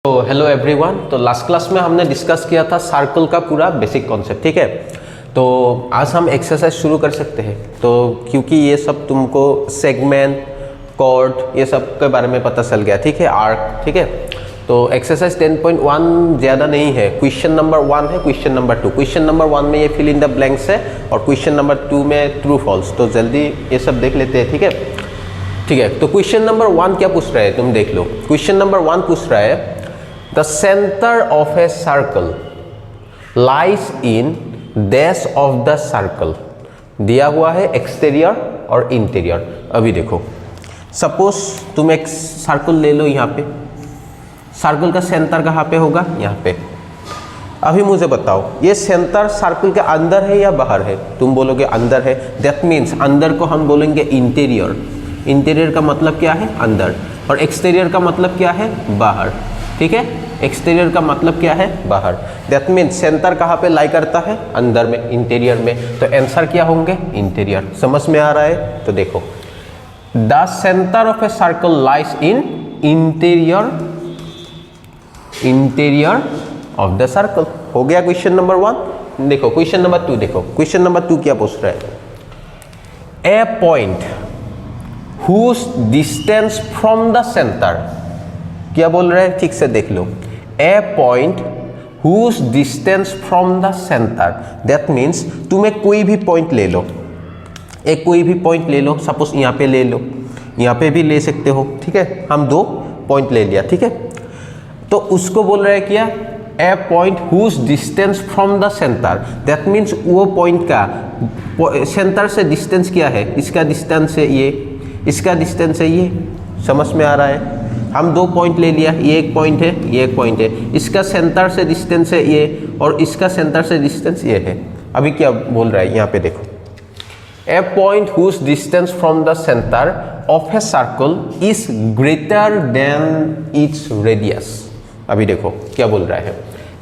तो hello everyone. तो last class में हमने डिस्कस किया था सर्कल का पूरा बेसिक कॉन्सेप्ट, ठीक है। तो आज हम एक्सरसाइज शुरू कर सकते हैं। तो क्योंकि ये सब तुमको सेगमेंट, कॉर्ड ये सब के बारे में पता चल गया, ठीक है, आर्क, ठीक है। तो एक्सरसाइज 10.1 ज़्यादा नहीं है। क्वेश्चन नंबर 1 है, क्वेश्चन नंबर 2। क्वेश्चन नंबर 1 में ये फिल इन द ब्लैंक्स है और क्वेश्चन नंबर 2 में ट्रू फॉल्स। तो जल्दी ये सब देख लेते हैं, ठीक है। ठीक है, तो क्वेश्चन नंबर 1 क्या पूछ रहा है तुम देख लो। क्वेश्चन नंबर 1 पूछ रहा है The center of a circle lies in dash of the circle। दिया हुआ है एक्सटीरियर और इंटीरियर। अभी देखो, सपोज तुम एक सर्कल ले लो। यहाँ पे सर्कल का सेंटर कहाँ पे होगा? यहाँ पे। अभी मुझे बताओ, ये सेंटर सर्कल के अंदर है या बाहर है? तुम बोलोगे अंदर है। दैट मीन्स अंदर को हम बोलेंगे इंटीरियर। इंटीरियर का मतलब क्या है? अंदर। और एक्सटीरियर का मतलब क्या है? बाहर, ठीक है। एक्सटीरियर का मतलब क्या है? बाहर। दैट मीन्स सेंटर कहाँ पे लाई करता है? अंदर में, इंटीरियर में। तो आंसर क्या होंगे? इंटीरियर। समझ में आ रहा है? तो देखो, the centre of a circle lies in interior of the circle. हो गया क्वेश्चन नंबर 1। देखो क्वेश्चन नंबर 2 देखो। क्वेश्चन नंबर 2 क्या पूछ रहा है? A point whose distance from the center. क्या बोल रहे हैं? ठीक से देख लो। A point whose distance from the center. That means तुम्हें कोई भी पॉइंट ले लो, एक कोई भी पॉइंट ले लो। सपोज यहाँ पे ले लो, यहाँ पे भी ले सकते हो, ठीक है। हम 2 पॉइंट ले लिया, ठीक है। तो उसको बोल रहे हैं क्या? A point whose distance from the center. That means वो पॉइंट का सेंटर से डिस्टेंस क्या है? इसका डिस्टेंस है ये, इसका डिस्टेंस है ये। समझ में आ रहा है? हम 2 पॉइंट ले लिया, ये एक पॉइंट है, ये एक पॉइंट है। इसका सेंटर से डिस्टेंस है ये और इसका सेंटर से डिस्टेंस ये है। अभी क्या बोल रहा है? यहाँ पे देखो, a point whose distance from the centre of a circle is greater than its radius. अभी देखो क्या बोल रहा है।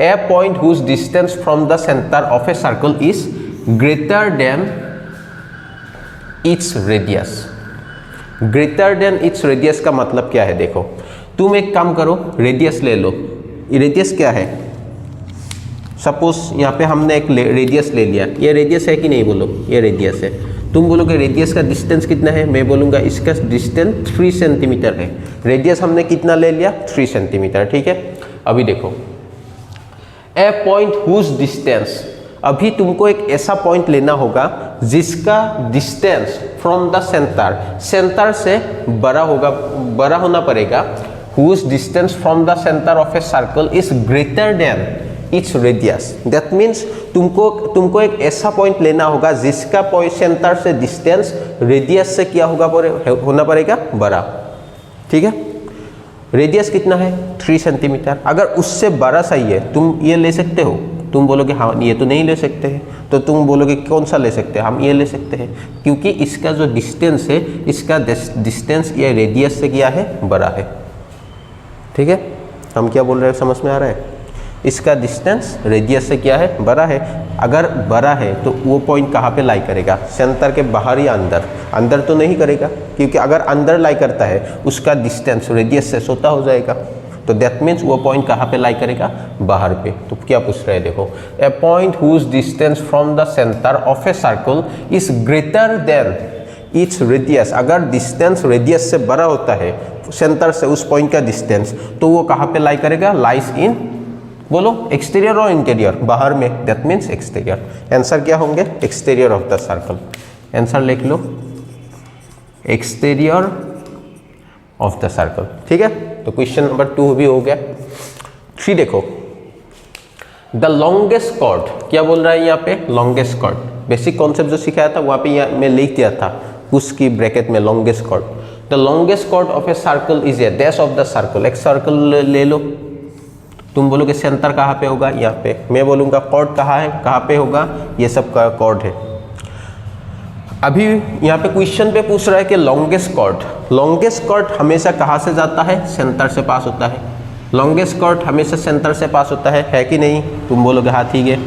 A point whose distance from the centre of a circle is greater than its radius. Greater than its radius का मतलब क्या है? देखो, तुम एक काम करो, रेडियस ले लो। रेडियस क्या है? सपोज यहाँ पे हमने एक रेडियस ले लिया। ये रेडियस है कि नहीं? बोलो, ये रेडियस है। तुम बोलोगे रेडियस का डिस्टेंस कितना है? मैं बोलूँगा इसका डिस्टेंस 3 सेंटीमीटर है। रेडियस हमने कितना ले लिया? 3 सेंटीमीटर, ठीक है। अभी देखो, ए पॉइंट हुज डिस्टेंस। अभी तुमको एक ऐसा पॉइंट लेना होगा जिसका डिस्टेंस फ्रॉम द सेंटर से बड़ा होगा, बड़ा होना पड़ेगा। Whose distance from the centre of a circle is greater than its radius. That means तुमको एक ऐसा पॉइंट लेना होगा जिसका सेंटर से डिस्टेंस रेडियस से क्या होना पड़ेगा? बड़ा, ठीक है। रेडियस कितना है? 3 सेंटीमीटर। अगर उससे बड़ा सही है, तुम ये ले सकते हो। तुम बोलोगे हाँ ये तो नहीं ले सकते हैं। तो तुम बोलोगे कौन सा ले सकते हैं? हम ये ले सकते हैं, क्योंकि इसका जो डिस्टेंस है, इसका डिस्टेंस ये रेडियस से क्या है? बड़ा है, ठीक है। हम क्या बोल रहे हैं? समझ में आ रहा है? इसका डिस्टेंस रेडियस से क्या है? बड़ा है। अगर बड़ा है तो वो पॉइंट कहाँ पे लाई करेगा? सेंटर के बाहर या अंदर? अंदर तो नहीं करेगा, क्योंकि अगर अंदर लाई करता है उसका डिस्टेंस रेडियस से छोटा हो जाएगा। तो दैट मीन्स वो पॉइंट कहाँ पे लाई करेगा? बाहर पे। तो क्या पूछ रहे हैं? देखो, a point whose distance from the centre of a circle is greater than its radius. अगर डिस्टेंस रेडियस से बड़ा होता है, सेंटर से उस पॉइंट का डिस्टेंस, तो वो कहाँ पे लाई करेगा? लाइज इन, बोलो, एक्सटीरियर और इंटीरियर? बाहर में। That means exterior. आंसर क्या होंगे? Exterior of the circle. Answer लिख लो, एक्सटीरियर ऑफ द सर्कल, ठीक है। तो क्वेश्चन नंबर 2 भी हो गया। 3 देखो, द लॉन्गेस्ट कॉर्ड। क्या बोल रहा है यहाँ पे? Longest chord. बेसिक कॉन्सेप्ट जो सिखाया था वहाँ पे मैं लिख दिया था उसकी ब्रैकेट में, longest chord. The longest chord of a circle is a dash of the circle. एक सर्कल ले लो। तुम बोलोगे सेंटर कहाँ पे होगा? यहाँ पे। मैं बोलूँगा कॉर्ड कहाँ है? कहाँ पे होगा? ये सब का कॉर्ड है। अभी यहाँ पे क्वेश्चन पे पूछ रहा है कि लॉन्गेस्ट कॉर्ड। लॉन्गेस्ट कॉर्ड हमेशा कहाँ से जाता है? सेंटर से पास होता है। लॉन्गेस्ट कॉर्ड हमेशा सेंटर से पास होता है कि नहीं? तुम बोलोगे हाँ, ठीक है।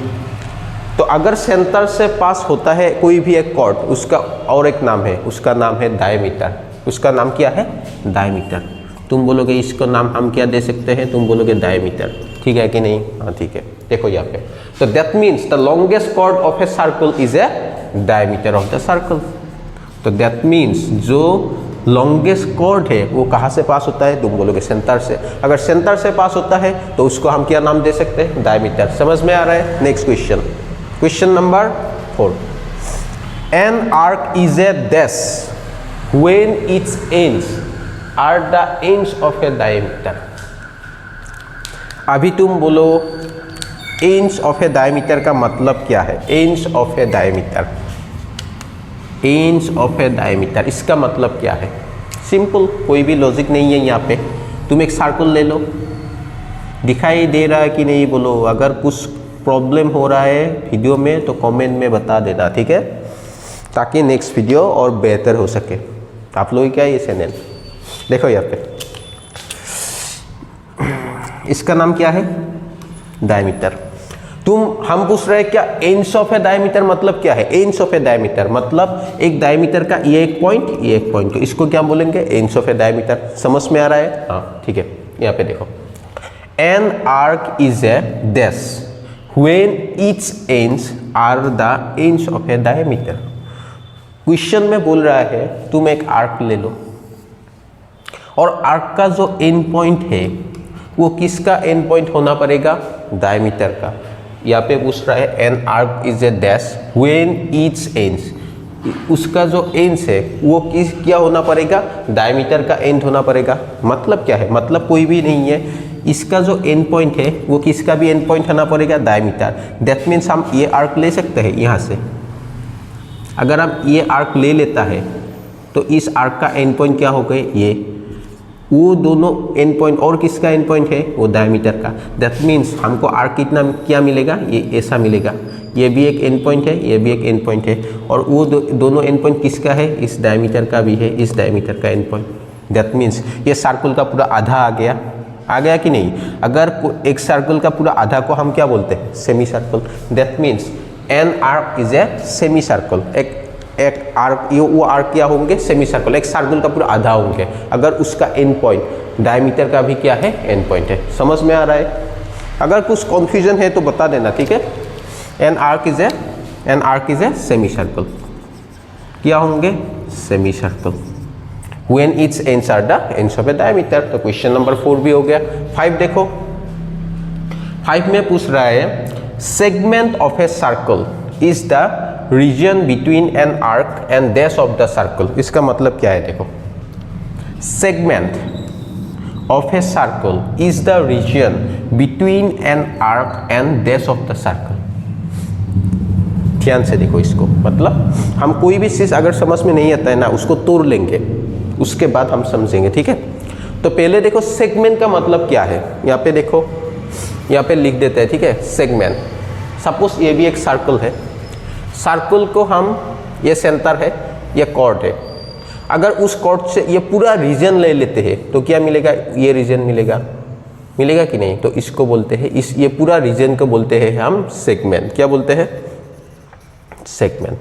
तो अगर सेंटर से पास होता है कोई भी एक कॉर्ड, उसका और एक नाम है, उसका नाम है डायमीटर। उसका नाम क्या है? डायमीटर। तुम बोलोगे इसको नाम हम क्या दे सकते हैं, तुम बोलोगे डायमीटर, ठीक है कि नहीं? हाँ ठीक है, देखो यहाँ पे, तो that means the longest chord of a circle is a diameter of the circle. तो दैट मीन्स जो लॉन्गेस्ट कॉर्ड है वो कहाँ से पास होता है, तुम बोलोगे सेंटर से। अगर सेंटर से पास होता है तो उसको हम क्या नाम दे सकते हैं, डायमीटर। समझ में आ रहा है? Next question, question number 4, an arc is a dash when its ends are the ends of a diameter. अभी तुम बोलो एंड्स ऑफ ए डायमीटर का मतलब क्या है? Ends of a diameter, ends of a diameter, इसका मतलब क्या है? सिंपल, कोई भी लॉजिक नहीं है यहाँ पे। तुम एक सर्कल ले लो, दिखाई दे रहा है कि नहीं बोलो। अगर कुछ प्रॉब्लम हो रहा है वीडियो में तो कमेंट में बता देना, ठीक है, ताकि नेक्स्ट वीडियो और बेहतर हो सके। आप लोग क्या ये चैनल देखो, यहाँ पे इसका नाम क्या है, डायमीटर। हम पूछ रहे हैं क्या एंड्स ऑफ ए डायमीटर मतलब क्या है? एंड्स ऑफ ए डायमीटर मतलब एक डायमीटर का ये एक पॉइंट, ये एक पॉइंट, तो इसको क्या बोलेंगे, एंड्स ऑफ ए डायमीटर। समझ में आ रहा है? हाँ ठीक है, यहाँ पे देखो, an arc is a dash when its ends are the ends of a diameter. Question में बोल रहा है तुम एक आर्क ले लो और आर्क का जो एंड पॉइंट है वो किसका एंड पॉइंट होना पड़ेगा, डायमीटर का। यहाँ पे पूछ रहा है an arc is a dash when its ends, उसका जो एंड्स है वो क्या होना पड़ेगा, डायमीटर का एंड होना पड़ेगा। मतलब क्या है, मतलब कोई भी नहीं है, इसका जो एंड पॉइंट है वो किसका भी एंड पॉइंट होना पड़ेगा, डायमीटर। दैट मीन्स हम ये आर्क ले सकते हैं यहाँ से। अगर हम ये आर्क ले लेता है तो इस आर्क का एंड पॉइंट क्या हो गए, ये, वो दोनों एंड पॉइंट, और किसका एंड पॉइंट है, वो डायमीटर का। दैट मीन्स हमको आर्क कितना क्या मिलेगा, ये ऐसा मिलेगा। ये भी एक एंड पॉइंट है, ये भी एक एंड पॉइंट है, और वो दोनों एंड पॉइंट किसका है, इस डायमीटर का भी है, इस डायमीटर का एंड पॉइंट। दैट मीन्स ये सर्कल का पूरा आधा आ गया कि नहीं? अगर एक सर्कल का पूरा आधा को हम क्या बोलते हैं, semi circle. That means N arc is a semi circle. एक आर्क, वो आर्क क्या होंगे, सेमी सर्कल। एक सर्कल का पूरा आधा होंगे अगर उसका एंड पॉइंट डायमीटर का भी क्या है, एंड पॉइंट है। समझ में आ रहा है? अगर कुछ कन्फ्यूजन है तो बता देना, ठीक है। An arc is a semi circle, क्या होंगे, semi circle. When its ends are the ends of a diameter. तो क्वेश्चन नंबर 4 भी हो गया। 5 देखो, 5 में पूछ रहा है segment of a circle is the region between an arc and dash of the circle. इसका मतलब क्या है, देखो, segment of a circle is the region between an arc and dash of the circle. ध्यान से देखो इसको, मतलब हम कोई भी चीज अगर समझ में नहीं आता है ना, उसको तोड़ लेंगे, उसके बाद हम समझेंगे, ठीक है। तो पहले देखो सेगमेंट का मतलब क्या है, यहाँ पे देखो, यहाँ पे लिख देते हैं, ठीक है। सेगमेंट, सपोज ये भी एक सर्कल है, सर्कल को हम, ये सेंटर है, ये कॉर्ड है। अगर उस कॉर्ड से ये पूरा रीजन ले लेते हैं तो क्या मिलेगा, ये रीजन मिलेगा कि नहीं? तो इसको बोलते हैं, ये पूरा रीजन को बोलते हैं हम सेगमेंट। क्या बोलते हैं, सेगमेंट।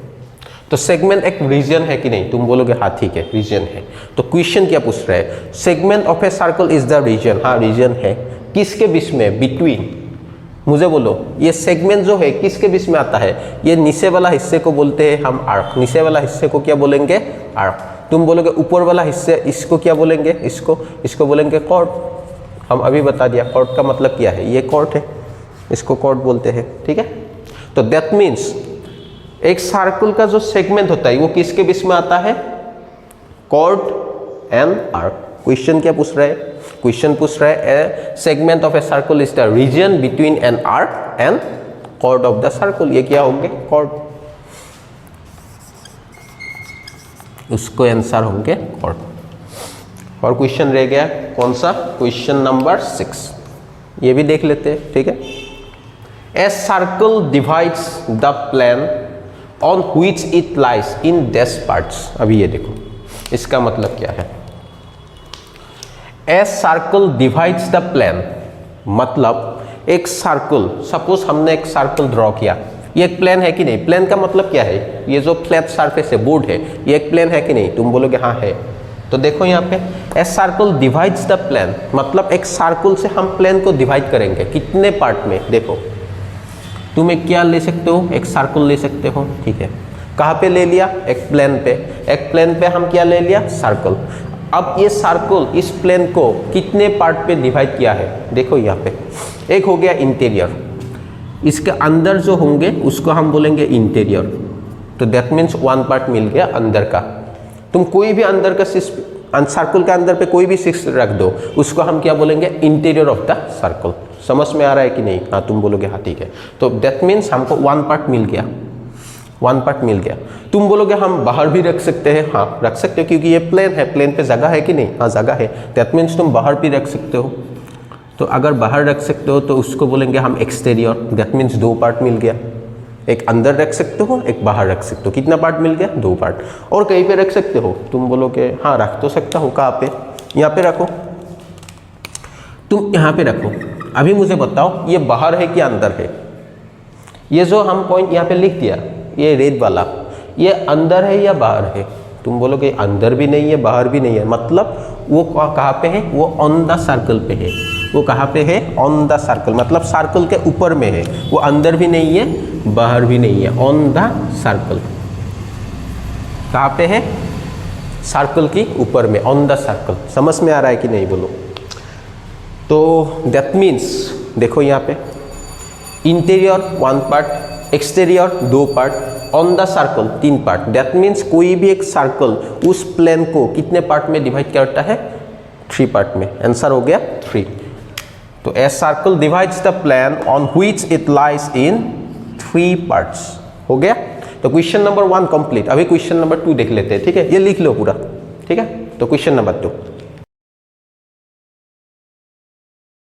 तो सेगमेंट एक रीजन है कि नहीं? तुम बोलोगे हाँ ठीक है, रीजन है। तो क्वेश्चन क्या पूछ रहा है, segment of a circle is the region. हाँ रीजन है, किसके बीच में, बिटवीन। मुझे बोलो ये सेगमेंट जो है किसके बीच में आता है, ये नीचे वाला हिस्से को बोलते हैं हम आर्क। नीचे वाला हिस्से को क्या बोलेंगे, आर्क। तुम बोलोगे ऊपर वाला हिस्से, इसको क्या बोलेंगे, इसको बोलेंगे कॉर्ड। हम अभी बता दिया कॉर्ड का मतलब क्या है, ये कॉर्ड है, इसको कॉर्ड बोलते हैं, ठीक है। तो दैट मीन्स एक सर्कल का जो सेगमेंट होता है वो किसके बीच में आता है, कॉर्ड एंड आर्क। क्वेश्चन क्या पूछ रहा है, क्वेश्चन पूछ रहा है segment of a circle is the region between an arc and chord of the circle. ये क्या होंगे, कॉर्ड, उसको आंसर होंगे कॉर्ड। और क्वेश्चन रह गया कौन सा, क्वेश्चन नंबर 6, ये भी देख लेते हैं, ठीक है। A circle divides the plane on which it lies in dash parts. अभी ये देखो इसका मतलब क्या है, a circle divides the plane, मतलब एक सर्कल, सपोज हमने एक सर्कल ड्रॉ किया, ये एक प्लेन है कि नहीं? प्लेन का मतलब क्या है, ये जो फ्लैट सरफेस है, बोर्ड है, ये एक प्लेन है कि नहीं? तुम बोलोगे हाँ है। तो देखो यहाँ पे a circle divides the plane, मतलब एक सर्कल से हम प्लेन को डिवाइड करेंगे कितने पार्ट में। देखो तुम एक क्या ले सकते हो, एक सर्कल ले सकते हो, ठीक है। कहाँ पे ले लिया, एक प्लेन पे, एक प्लेन पे हम क्या ले लिया, सर्कल। अब ये सर्कल इस प्लेन को कितने पार्ट पे डिवाइड किया है, देखो यहाँ पे एक हो गया इंटीरियर, इसके अंदर जो होंगे उसको हम बोलेंगे इंटीरियर, तो दैट मीन्स वन पार्ट मिल गया अंदर का। तुम कोई भी अंदर का सर्कल के अंदर पे कोई भी सिक्स रख दो, उसको हम क्या बोलेंगे, इंटीरियर ऑफ द सर्कल। समझ में आ रहा है कि नहीं, हाँ तुम बोलोगे हाँ ठीक है। तो दैट मीन्स हमको वन पार्ट मिल गया, वन पार्ट मिल गया। तुम बोलोगे हम बाहर भी रख सकते हैं, हाँ रख सकते हो क्योंकि ये प्लेन है, प्लेन पे जगह है कि नहीं, हाँ जगह है, दैट मीन्स तुम बाहर भी रख सकते हो। तो अगर बाहर रख सकते हो तो उसको बोलेंगे हम एक्सटीरियर, दैट मीन्स दो पार्ट मिल गया, एक अंदर रख सकते हो एक बाहर रख सकते हो, कितना पार्ट मिल गया, दो पार्ट। और कहीं पे रख सकते हो, तुम बोलोगे हाँ रख तो सकता हो, कहाँ पे, यहाँ पे रखो, तुम यहाँ पे रखो। अभी मुझे बताओ ये बाहर है कि अंदर है, ये जो हम पॉइंट यहाँ पे लिख दिया ये रेड वाला, ये अंदर है या बाहर है, तुम बोलोगे अंदर भी नहीं है बाहर भी नहीं है, मतलब वो कहाँ पे है, वो ऑन द सर्कल पे है, वो कहाँ पे है, ऑन द सर्कल, मतलब सर्कल के ऊपर में है, वो अंदर भी नहीं है बाहर भी नहीं है, ऑन द सर्कल। कहाँ पे है, सर्कल की ऊपर में, ऑन द सर्कल। समझ में आ रहा है कि नहीं बोलो। तो दैट मीन्स देखो यहाँ पे इंटीरियर वन पार्ट, एक्सटीरियर दो पार्ट, ऑन द सर्कल तीन पार्ट। दैट मीन्स कोई भी एक सर्कल उस प्लेन को कितने पार्ट में डिवाइड करता है, थ्री पार्ट में। आंसर हो गया थ्री। तो a circle divides the plane on which it lies in three parts. हो गया। तो क्वेश्चन नंबर 1 कंप्लीट। अभी क्वेश्चन नंबर 2 देख लेते हैं, ठीक है। ये लिख लो पूरा, ठीक है। तो क्वेश्चन नंबर 2